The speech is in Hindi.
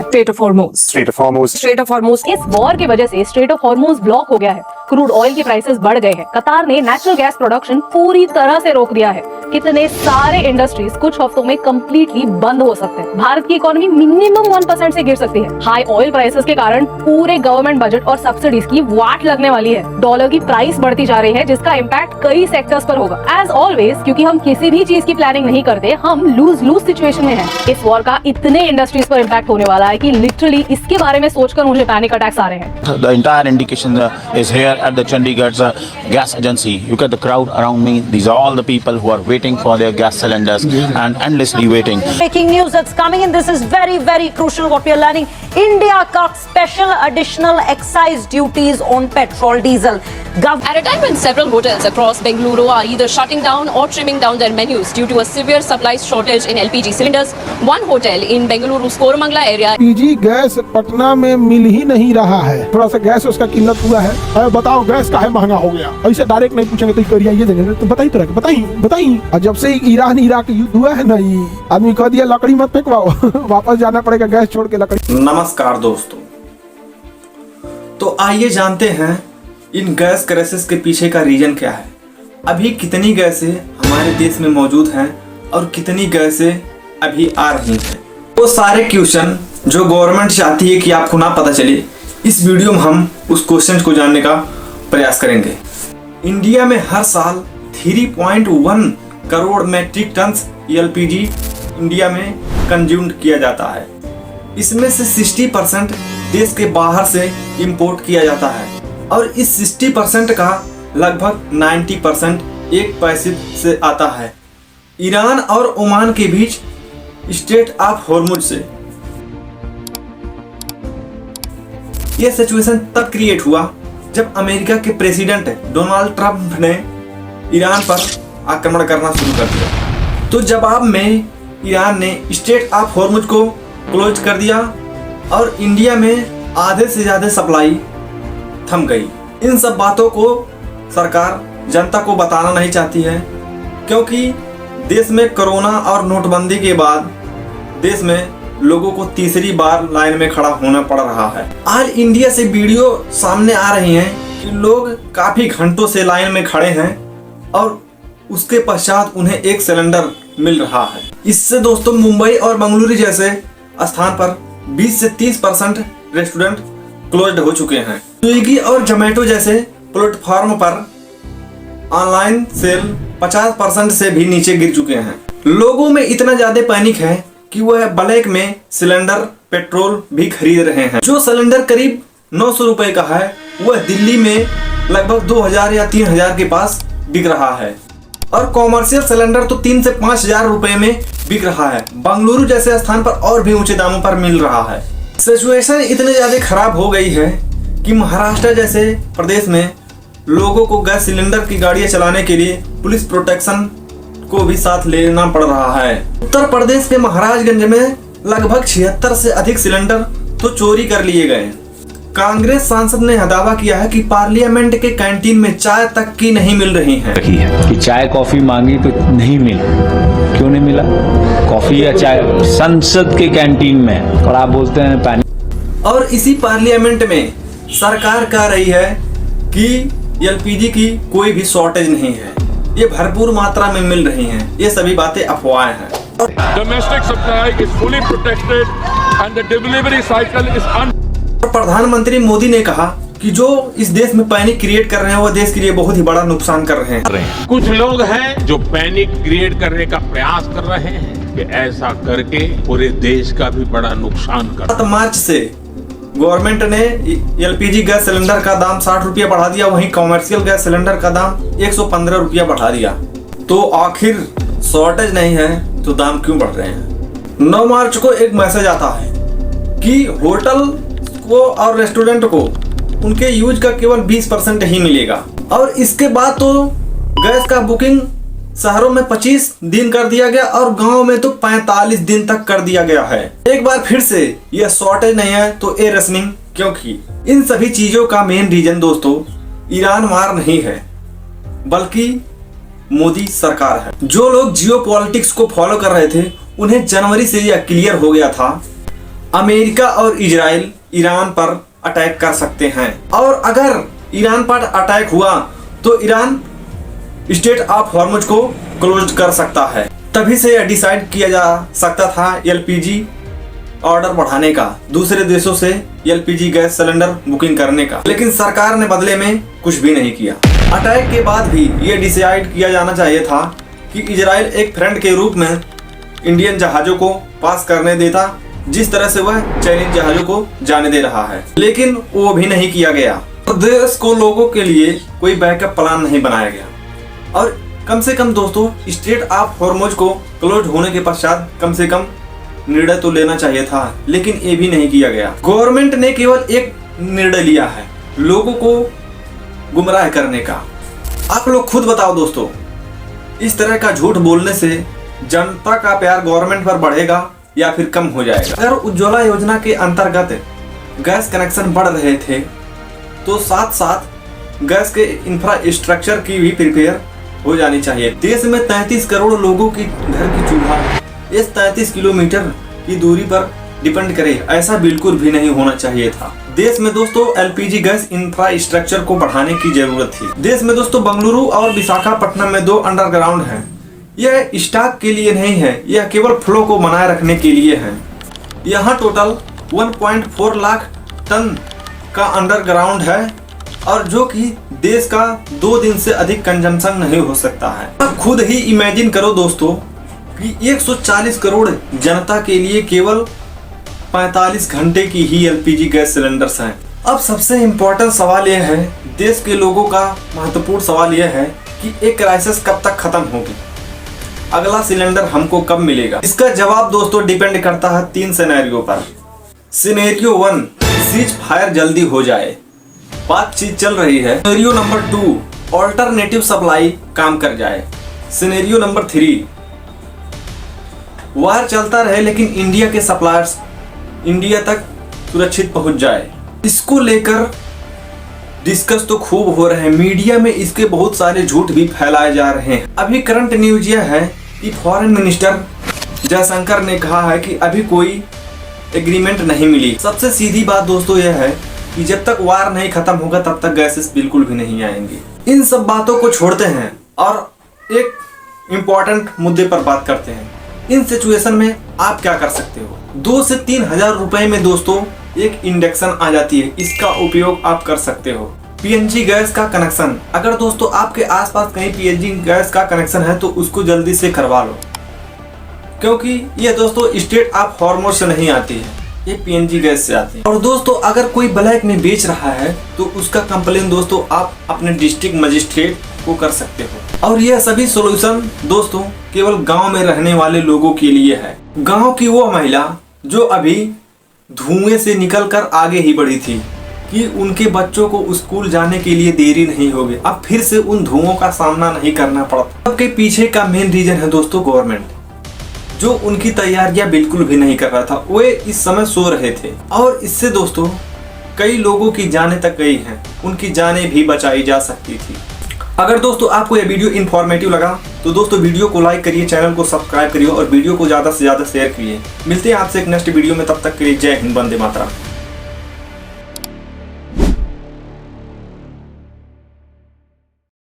Straight of Hormuz. इस वॉर की वजह से स्ट्रेट ऑफ हॉर्मुज ब्लॉक हो गया है। क्रूड ऑयल के प्राइसेस बढ़ गए हैं। कतार ने नेचुरल गैस प्रोडक्शन पूरी तरह से रोक दिया है। कितने सारे इंडस्ट्रीज कुछ हफ्तों में कम्प्लीटली बंद हो सकते हैं। भारत की इकोनॉमी मिनिमम 1% से गिर सकती है। हाई ऑयल प्राइसेस के कारण पूरे गवर्नमेंट बजट और सब्सिडीज की वाट लगने वाली है। डॉलर की प्राइस बढ़ती जा रही है, जिसका इम्पैक्ट कई सेक्टर्स पर होगा। एज ऑलवेज, क्योंकि हम किसी भी चीज की प्लानिंग नहीं करते, हम लूज लूज सिचुएशन में हैं। इस वॉर का इतने इंडस्ट्रीज पर इम्पैक्ट होने वाला है कि लिटरली इसके बारे में सोचकर मुझे पैनिक अटैक्स आ रहे हैं। The entire indication is here at the Chandigarh's gas agency. You get the crowd around me. These are all the people who are waiting for their gas cylinders and endlessly waiting. Breaking news that's coming in. This is very, very crucial. What we are learning: India cuts special additional excise duties on petrol, diesel. At a time when several hotels across Bengaluru are either shutting down or trimming down their menus due to a severe supply shortage in LPG cylinders, one hotel in Bengaluru's Koramangala area. LPG gas Patna में मिल ही नहीं रहा है। थोड़ा सा गैस उसका किल्लत हुआ है। अरे बताओ गैस काहे महंगा हो गया? ऐसे डायरेक्ट नहीं पूछेंगे तो करिए ये देंगे तो बताइए तो बताइए। और जब से ईरान इराक युद्ध हुआ है ना, ये आदमी कह दिया लकड़ी मत फेंकवाओ वापस जाना पड़ेगा गैस छोड़ के लकड़ी। नमस्कार दोस्तों, तो आइए जानते हैं इन गैस क्राइसिस के पीछे का रीजन क्या है। अभी कितनी गैसें हमारे देश में मौजूद हैं और कितनी गैसें अभी आ रही हैं, वो सारे क्वेश्चन जो गवर्नमेंट चाहती है कि आपको ना पता चले, इस वीडियो में हम उस क्वेश्चन को जानने का प्रयास करेंगे। इंडिया में हर साल 3.1 crore metric ton LPG India में कंज्यूम किया जाता है। इसमें से 60% देश के बाहर से इंपोर्ट किया जाता है और इस 60% का लगभग 90% एक पैसे से आता है ईरान और ओमान के बीच स्ट्रेट ऑफ हॉर्मुज से। यह सिचुएशन तब क्रिएट हुआ जब अमेरिका के प्रेसिडेंट डोनाल्ड ट्रंप ने ईरान पर आक्रमण करना शुरू कर दिया। तो जवाब में ईरान ने स्ट्रेट ऑफ हॉर्मुज को क्लोज कर दिया और इंडिया में आधे से ज्यादा सप्लाई थम गई। इन सब बातों को सरकार जनता को बताना नहीं चाहती है, क्योंकि देश में कोरोना और नोटबंदी के बाद देश में लोगों को तीसरी बार लाइन में खड़ा होना पड़ रहा है। आज इंडिया से वीडियो सामने आ रही हैं कि लोग काफी घंटों से लाइन में खड़े हैं और उसके पश्चात उन्हें एक सिलेंडर मिल रहा है। इससे दोस्तों मुंबई और बेंगलुरु जैसे स्थान पर 20 से 30% रेस्टोरेंट क्लोज्ड हो चुके हैं। स्विगी और जोमेटो जैसे प्लेटफॉर्म पर ऑनलाइन सेल 50% से भी नीचे गिर चुके हैं। लोगों में इतना ज्यादा पैनिक है कि वह ब्लैक में सिलेंडर पेट्रोल भी खरीद रहे हैं। जो सिलेंडर करीब 900 रुपए का है, वह दिल्ली में लगभग 2000 या 3000 के पास बिक रहा है और कॉमर्शियल सिलेंडर तो 3 से 5000 रुपए में बिक रहा है। बेंगलुरु जैसे स्थान पर और भी ऊंचे दामों पर मिल रहा है। सिचुएशन इतनी ज्यादा खराब हो गई है कि महाराष्ट्र जैसे प्रदेश में लोगों को गैस सिलेंडर की गाड़ियां चलाने के लिए पुलिस प्रोटेक्शन को भी साथ लेना पड़ रहा है। उत्तर प्रदेश के महाराजगंज में लगभग 76 से अधिक सिलेंडर तो चोरी कर लिए गए। कांग्रेस सांसद ने दावा किया है कि पार्लियामेंट के कैंटीन में चाय तक की नहीं मिल रही है कि चाय कॉफी मांगी तो नहीं मिला। क्यों नहीं मिला? कॉफी या चाय संसद के कैंटीन में, और आप बोलते हैं पानी। और इसी पार्लियामेंट में सरकार कह रही है कि एलपीजी की कोई भी शॉर्टेज नहीं है, ये भरपूर मात्रा में मिल रही हैं। ये सभी बातें अफवाहें हैं। Domestic supply is fully protected and the delivery cycle is प्रधानमंत्री मोदी ने कहा कि जो इस देश में पैनिक क्रिएट कर रहे हैं, वो देश के लिए बहुत ही बड़ा नुकसान कर रहे हैं। कुछ लोग हैं जो पैनिक क्रिएट करने का प्रयास कर रहे हैं कि ऐसा करके पूरे देश का भी बड़ा नुकसान कर। 7 मार्च से गवर्नमेंट ने एलपीजी गैस सिलेंडर का दाम 60 रुपया बढ़ा दिया, वहीं कॉमर्शियल गैस सिलेंडर का दाम 115 रुपया बढ़ा दिया। तो आखिर शॉर्टेज नहीं है तो दाम क्यों बढ़ रहे हैं? 9 मार्च को एक मैसेज आता है कि होटल को और रेस्टोरेंट को उनके यूज का केवल 20% ही मिलेगा और इसके बाद तो गैस का बुकिंग शहरों में 25 दिन कर दिया गया और गांव में तो 45 दिन तक कर दिया गया है। एक बार फिर से यह शॉर्टेज नहीं है तो ए रेशनिंग, क्योंकि इन सभी चीजों का मेन रीजन दोस्तों ईरान वार नहीं है बल्कि मोदी सरकार है। जो लोग जियो पॉलिटिक्स को फॉलो कर रहे थे उन्हें जनवरी से यह क्लियर हो गया था अमेरिका और इजराइल ईरान पर अटैक कर सकते हैं, और अगर ईरान पर अटैक हुआ तो ईरान स्ट्रेट ऑफ हॉर्मुज को क्लोज कर सकता है। तभी से यह डिसाइड किया जा सकता था एलपीजी ऑर्डर बढ़ाने का, दूसरे देशों से एलपीजी गैस सिलेंडर बुकिंग करने का, लेकिन सरकार ने बदले में कुछ भी नहीं किया। अटैक के बाद भी ये डिसाइड किया जाना चाहिए था कि इजराइल एक फ्रेंड के रूप में इंडियन जहाजों को पास करने देता, जिस तरह से वह चाइनीज जहाजों को जाने दे रहा है, लेकिन वो भी नहीं किया गया। तो देश को लोगों के लिए कोई बैकअप प्लान नहीं बनाया गया, और कम से कम दोस्तों स्ट्रेट ऑफ हॉर्मुज को क्लोज होने के पश्चात कम से कम निर्णय तो लेना चाहिए था, लेकिन ये भी नहीं किया गया। गवर्नमेंट ने केवल एक निर्णय लिया है, लोगों को गुमराह करने का। आप लोग खुद बताओ दोस्तों, इस तरह का झूठ बोलने से जनता का प्यार गवर्नमेंट पर बढ़ेगा या फिर कम हो जाएगा। अगर उज्ज्वला योजना के अंतर्गत गैस कनेक्शन बढ़ रहे थे तो साथ साथ गैस के इंफ्रास्ट्रक्चर की भी प्रिपेयर हो जानी चाहिए। देश में 33 करोड़ लोगों की घर की चूल्हा इस 33 किलोमीटर की दूरी पर डिपेंड करे, ऐसा बिल्कुल भी नहीं होना चाहिए था। देश में दोस्तों एलपीजी गैस इंफ्रास्ट्रक्चर को बढ़ाने की जरूरत थी। देश में दोस्तों बेंगलुरु और विशाखापट्टनम में 2 अंडरग्राउंड हैं। यह स्टॉक के लिए नहीं है, यह केवल फ्लो को बनाए रखने के लिए है। यहाँ टोटल 1.4 लाख टन का अंडरग्राउंड है, और जो कि देश का 2 दिन से अधिक कंजम्पशन नहीं हो सकता है। अब खुद ही इमेजिन करो दोस्तों कि 140 करोड़ जनता के लिए केवल 45 घंटे की ही एलपीजी गैस सिलेंडर्स हैं। अब सबसे इम्पोर्टेंट सवाल यह है, देश के लोगों का महत्वपूर्ण सवाल यह है कि एक क्राइसिस कब तक खत्म होगी, अगला सिलेंडर हमको कब मिलेगा। इसका जवाब दोस्तों डिपेंड करता है 3 सिनेरियो पर। सिनेरियो 1, सीज फायर जल्दी हो जाए, बातचीत चल रही है। सिनेरियो नंबर 2, ऑल्टरनेटिव सप्लाई काम कर जाए। सिनेरियो नंबर 3, वार चलता रहे लेकिन इंडिया के सप्लायर्स इंडिया तक सुरक्षित पहुंच जाए। इसको लेकर डिस्कस तो खूब हो रहे हैं, मीडिया में इसके बहुत सारे झूठ भी फैलाए जा रहे हैं। अभी करंट न्यूज यह है कि फॉरेन मिनिस्टर जयशंकर ने कहा है कि अभी कोई एग्रीमेंट नहीं मिली। सबसे सीधी बात दोस्तों यह है कि जब तक वार नहीं खत्म होगा तब तक गैसेस बिल्कुल भी नहीं आएंगी। इन सब बातों को छोड़ते हैं और एक इम्पोर्टेंट मुद्दे पर बात करते हैं। इन सिचुएशन में आप क्या कर सकते हो? 2 से 3 हजार रुपए में दोस्तों एक इंडक्शन आ जाती है, इसका उपयोग आप कर सकते हो। पीएनजी गैस का कनेक्शन, अगर दोस्तों आपके आसपास कहीं पीएनजी गैस का कनेक्शन है तो उसको जल्दी से करवा लो, क्योंकि ये दोस्तों स्ट्रेट ऑफ हॉर्मुज से नहीं आती है, ये पीएनजी गैस से आती है। और दोस्तों अगर कोई ब्लैक में बेच रहा है तो उसका कंप्लेन दोस्तों आप अपने डिस्ट्रिक्ट मजिस्ट्रेट को कर सकते हो। और यह सभी सॉल्यूशन दोस्तों केवल गांव में रहने वाले लोगों के लिए है। गांव की वो महिला जो अभी धुएं से निकलकर आगे ही बढ़ी थी कि उनके बच्चों को स्कूल जाने के लिए देरी नहीं होगी, अब फिर से उन धुओं का सामना नहीं करना पड़ता। सबके पीछे का मेन रीजन है दोस्तों गवर्नमेंट, जो उनकी तैयारियां बिल्कुल भी नहीं कर रहा था, वे इस समय सो रहे थे। और इससे दोस्तों कई लोगों की जानें तक गई हैं, उनकी जानें भी बचाई जा सकती थी। अगर दोस्तों आपको यह वीडियो इन्फॉर्मेटिव लगा तो दोस्तों वीडियो को लाइक करिए, चैनल को सब्सक्राइब करिए और वीडियो को ज़्यादा से ज़्यादा शेयर करिए। मिलते हैं आपसे एक नेक्स्ट वीडियो में, तब तक के लिए जय हिंद, वंदे मातरम।